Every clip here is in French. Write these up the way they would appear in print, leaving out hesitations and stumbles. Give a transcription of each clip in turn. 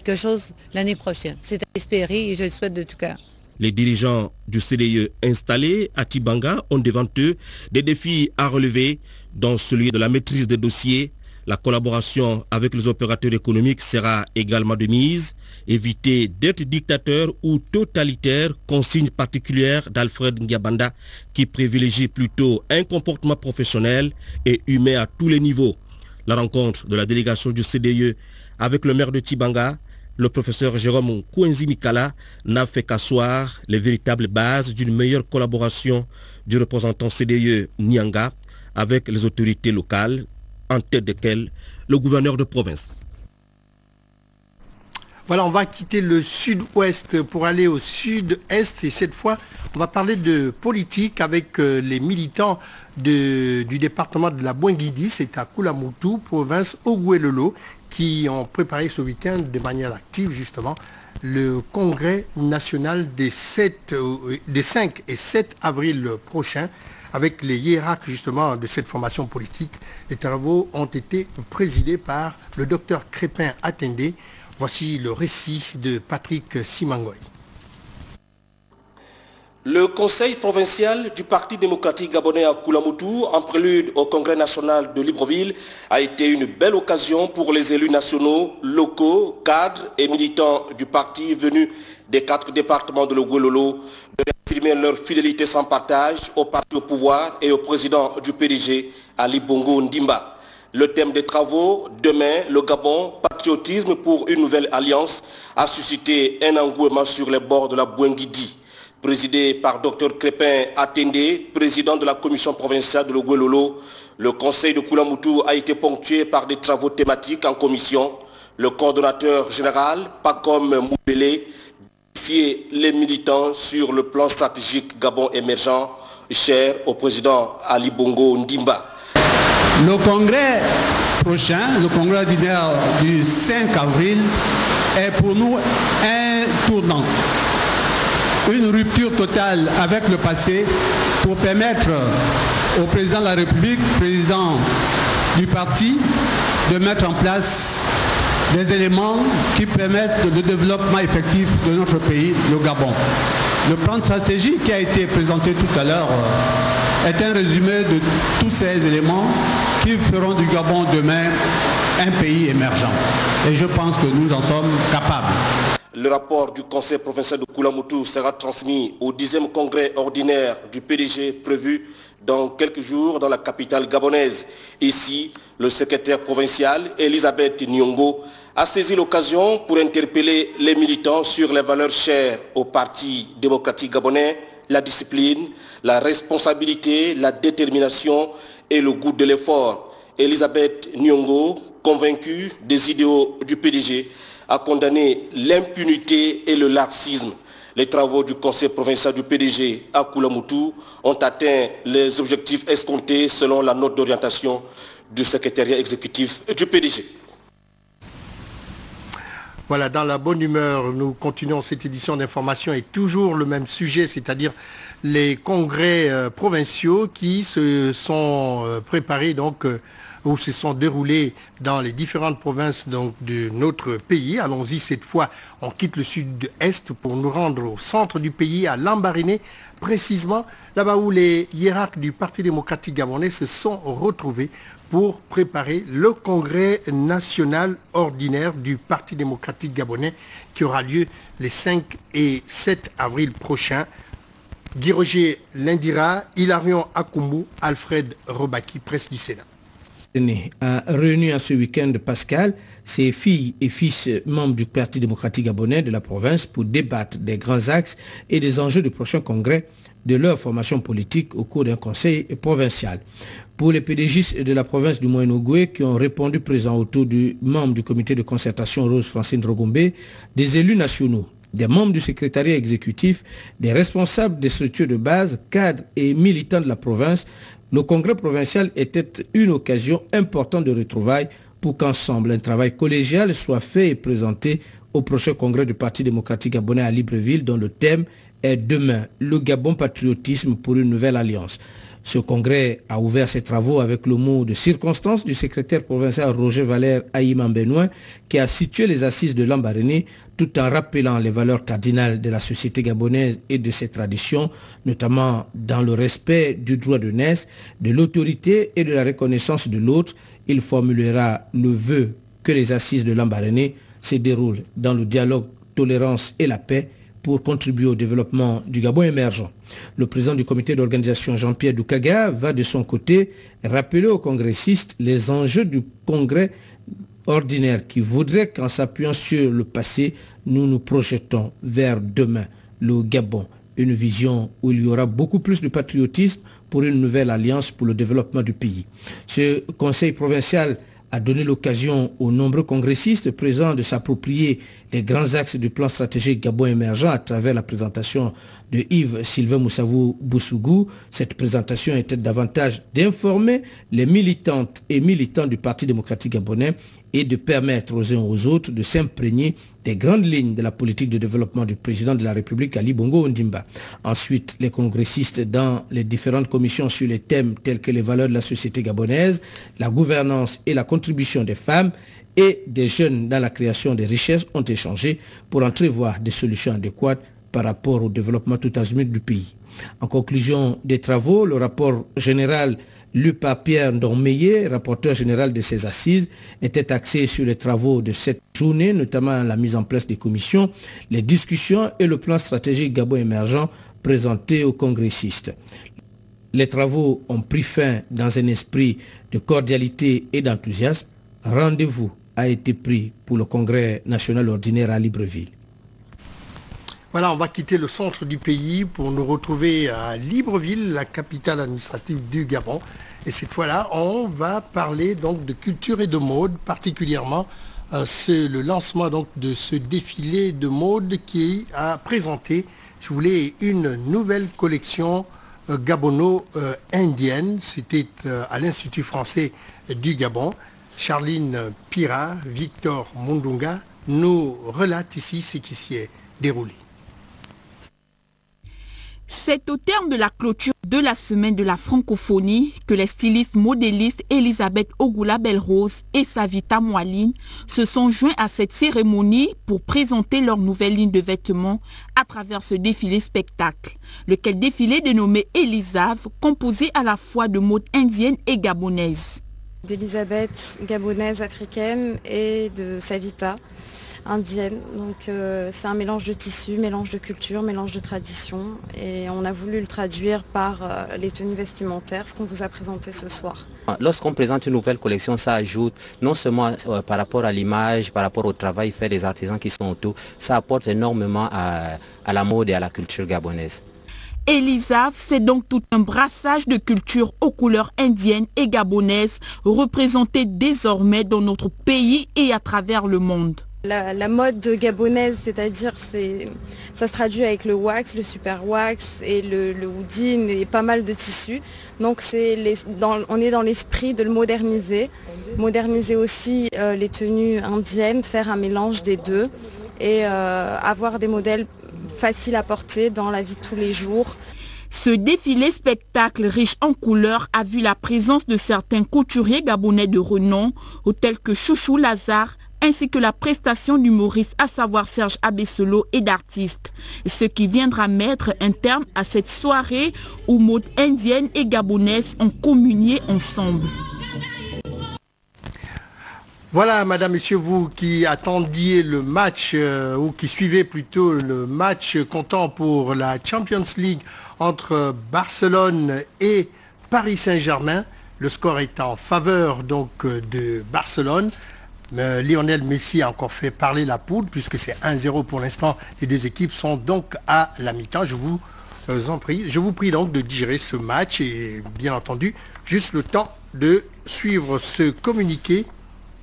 quelque chose l'année prochaine. C'est à espérer et je le souhaite de tout cœur. Les dirigeants du CDIE installés à Tibanga ont devant eux des défis à relever, dont celui de la maîtrise des dossiers. La collaboration avec les opérateurs économiques sera également de mise. Éviter d'être dictateur ou totalitaire, consigne particulière d'Alfred Ndiabanda, qui privilégie plutôt un comportement professionnel et humain à tous les niveaux. La rencontre de la délégation du CDIE avec le maire de Tibanga, le professeur Jérôme Kouenzi Mikala, n'a fait qu'asseoir les véritables bases d'une meilleure collaboration du représentant CDIE Nyanga avec les autorités locales, en tête desquelles le gouverneur de province. Voilà, on va quitter le sud-ouest pour aller au sud-est et cette fois, on va parler de politique avec les militants du département de la Boinguidi, c'est à Koulamoutou, province Ogooué-Lolo, qui ont préparé ce week-end de manière active justement le congrès national des 5 et 7 avril prochains avec les hiérarques justement de cette formation politique. Les travaux ont été présidés par le docteur Crépin Atendé. Voici le récit de Patrick Simangoy. Le conseil provincial du Parti démocratique gabonais à Koulamoutou, en prélude au congrès national de Libreville, a été une belle occasion pour les élus nationaux, locaux, cadres et militants du parti venus des 4 départements de l'Ogooué-Lolo de réaffirmer leur fidélité sans partage au parti au pouvoir et au président du PDG, Ali Bongo Ndimba. Le thème des travaux, demain, le Gabon, patriotisme pour une nouvelle alliance, a suscité un engouement sur les bords de la Boinguidi. Présidé par Dr Crépin Atendé, président de la commission provinciale de l'Ogooué-Lolo, le conseil de Koulamoutou a été ponctué par des travaux thématiques en commission. Le coordonnateur général, Pacom Moubélé, défiait les militants sur le plan stratégique Gabon émergent, cher au président Ali Bongo Ndimba. Le congrès prochain, le congrès ordinaire du 5 avril, est pour nous un tournant. Une rupture totale avec le passé pour permettre au président de la République, président du parti, de mettre en place des éléments qui permettent le développement effectif de notre pays, le Gabon. Le plan de stratégie qui a été présenté tout à l'heure est un résumé de tous ces éléments qui feront du Gabon demain un pays émergent. Et je pense que nous en sommes capables. Le rapport du conseil provincial de Koulamoutou sera transmis au 10e congrès ordinaire du PDG prévu dans quelques jours dans la capitale gabonaise. Ici, le secrétaire provincial, Elisabeth Nyongo, a saisi l'occasion pour interpeller les militants sur les valeurs chères au Parti démocratique gabonais, la discipline, la responsabilité, la détermination et le goût de l'effort. Elisabeth Nyongo, convaincue des idéaux du PDG, a condamné l'impunité et le laxisme. Les travaux du conseil provincial du PDG à Koulamoutou ont atteint les objectifs escomptés selon la note d'orientation du secrétariat exécutif du PDG. Voilà, dans la bonne humeur, nous continuons cette édition d'information et toujours le même sujet, c'est-à-dire les congrès provinciaux qui se sont préparés donc ou se sont déroulés dans les différentes provinces donc, de notre pays. Allons-y cette fois, on quitte le sud-est pour nous rendre au centre du pays, à Lambaréné, précisément là-bas où les hiérarques du Parti démocratique gabonais se sont retrouvés pour préparer le congrès national ordinaire du Parti démocratique gabonais qui aura lieu les 5 et 7 avril prochains. Guy Roger Lindira, Hilarion Akoumou, Alfred Robaki, presse du Sénat. A réuni à ce week-end Pascal, ses filles et fils membres du Parti démocratique gabonais de la province pour débattre des grands axes et des enjeux du prochain congrès de leur formation politique au cours d'un conseil provincial. Pour les PDGistes de la province du Moyen-Ogooué qui ont répondu présents autour du membre du comité de concertation Rose Francine Drogombe, des élus nationaux, des membres du secrétariat exécutif, des responsables des structures de base, cadres et militants de la province, le congrès provincial était une occasion importante de retrouvailles pour qu'ensemble un travail collégial soit fait et présenté au prochain congrès du Parti démocratique gabonais à Libreville dont le thème est demain, le Gabon patriotisme pour une nouvelle alliance. Ce congrès a ouvert ses travaux avec le mot de circonstance du secrétaire provincial Roger Valère Aïman Benoît qui a situé les assises de Lambaréné tout en rappelant les valeurs cardinales de la société gabonaise et de ses traditions, notamment dans le respect du droit de naissance, de l'autorité et de la reconnaissance de l'autre. Il formulera le vœu que les assises de Lambaréné se déroulent dans le dialogue, tolérance et la paix pour contribuer au développement du Gabon émergent. Le président du comité d'organisation Jean-Pierre Doukaga va de son côté rappeler aux congressistes les enjeux du congrès ordinaire qui voudrait qu'en s'appuyant sur le passé, nous nous projetons vers demain, le Gabon, une vision où il y aura beaucoup plus de patriotisme pour une nouvelle alliance pour le développement du pays. Ce conseil provincial a donné l'occasion aux nombreux congressistes présents de s'approprier les grands axes du plan stratégique Gabon émergent à travers la présentation de Yves Sylvain Moussavou Boussougou. Cette présentation était davantage d'informer les militantes et militants du Parti démocratique gabonais et de permettre aux uns aux autres de s'imprégner des grandes lignes de la politique de développement du président de la République Ali Bongo Ondimba. Ensuite, les congressistes dans les différentes commissions sur les thèmes tels que les valeurs de la société gabonaise, la gouvernance et la contribution des femmes et des jeunes dans la création des richesses ont échangé pour entrevoir des solutions adéquates par rapport au développement tout azimut du pays. En conclusion des travaux, le rapport général lu par Pierre Ndormeyer, rapporteur général de ces assises, était axé sur les travaux de cette journée, notamment la mise en place des commissions, les discussions et le plan stratégique Gabon émergent présenté aux congressistes. Les travaux ont pris fin dans un esprit de cordialité et d'enthousiasme. Rendez-vous a été pris pour le congrès national ordinaire à Libreville. Voilà, on va quitter le centre du pays pour nous retrouver à Libreville, la capitale administrative du Gabon. Et cette fois-là, on va parler donc de culture et de mode, particulièrement c'est le lancement donc de ce défilé de mode qui a présenté, si vous voulez, une nouvelle collection gabono-indienne. C'était à l'Institut français du Gabon. Charline Pira, Victor Mondunga nous relate ici ce qui s'y est déroulé. C'est au terme de la clôture de la semaine de la francophonie que les stylistes modélistes Elisabeth Ogula-Belrose et Savita Moaline se sont joints à cette cérémonie pour présenter leur nouvelle ligne de vêtements à travers ce défilé spectacle. Lequel défilé dénommé Elisave, composé à la fois de modes indiennes et gabonaises. D'Elisabeth, gabonaise, africaine, et de Savita, indienne. Donc c'est un mélange de tissus, mélange de culture, mélange de tradition. Et on a voulu le traduire par les tenues vestimentaires, ce qu'on vous a présenté ce soir. Lorsqu'on présente une nouvelle collection, ça ajoute non seulement par rapport à l'image, par rapport au travail fait des artisans qui sont autour, ça apporte énormément à la mode et à la culture gabonaise. Elisave, c'est donc tout un brassage de cultures aux couleurs indiennes et gabonaises représentées désormais dans notre pays et à travers le monde. La mode gabonaise, c'est-à-dire ça se traduit avec le wax, le super wax et le houdin et pas mal de tissus. Donc on est dans l'esprit de le moderniser. Moderniser aussi les tenues indiennes, faire un mélange des deux et avoir des modèles faciles à porter dans la vie de tous les jours. Ce défilé spectacle riche en couleurs a vu la présence de certains couturiers gabonais de renom, tels que Chouchou Lazare, ainsi que la prestation d'humoristes, à savoir Serge Abessolo, et d'artistes. Ce qui viendra mettre un terme à cette soirée où modes indiennes et gabonaises ont communié ensemble. Voilà, madame, messieurs, vous qui attendiez le match, ou qui suivez plutôt le match comptant pour la Champions League entre Barcelone et Paris Saint-Germain. Le score est en faveur donc de Barcelone. Lionel Messi a encore fait parler la poudre puisque c'est 1-0 pour l'instant. Les deux équipes sont donc à la mi-temps. Je vous prie donc de digérer ce match et bien entendu, juste le temps de suivre ce communiqué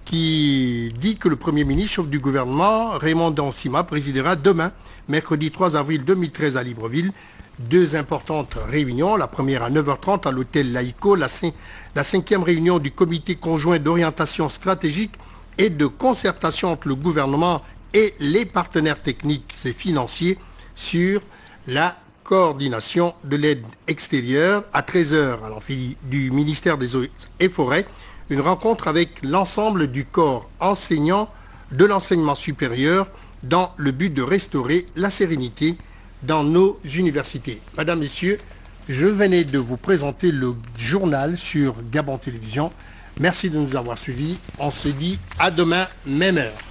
qui dit que le Premier ministre chef du gouvernement, Raymond Dansima, présidera demain, mercredi 3 avril 2013 à Libreville, deux importantes réunions. La première à 9h30 à l'hôtel Laïco, la cinquième réunion du comité conjoint d'orientation stratégique et de concertation entre le gouvernement et les partenaires techniques et financiers sur la coordination de l'aide extérieure. À 13h, à l'amphi du ministère des Eaux et Forêts, une rencontre avec l'ensemble du corps enseignant de l'enseignement supérieur dans le but de restaurer la sérénité dans nos universités. Madame, Messieurs, je venais de vous présenter le journal sur Gabon Télévision. Merci de nous avoir suivis. On se dit à demain, même heure.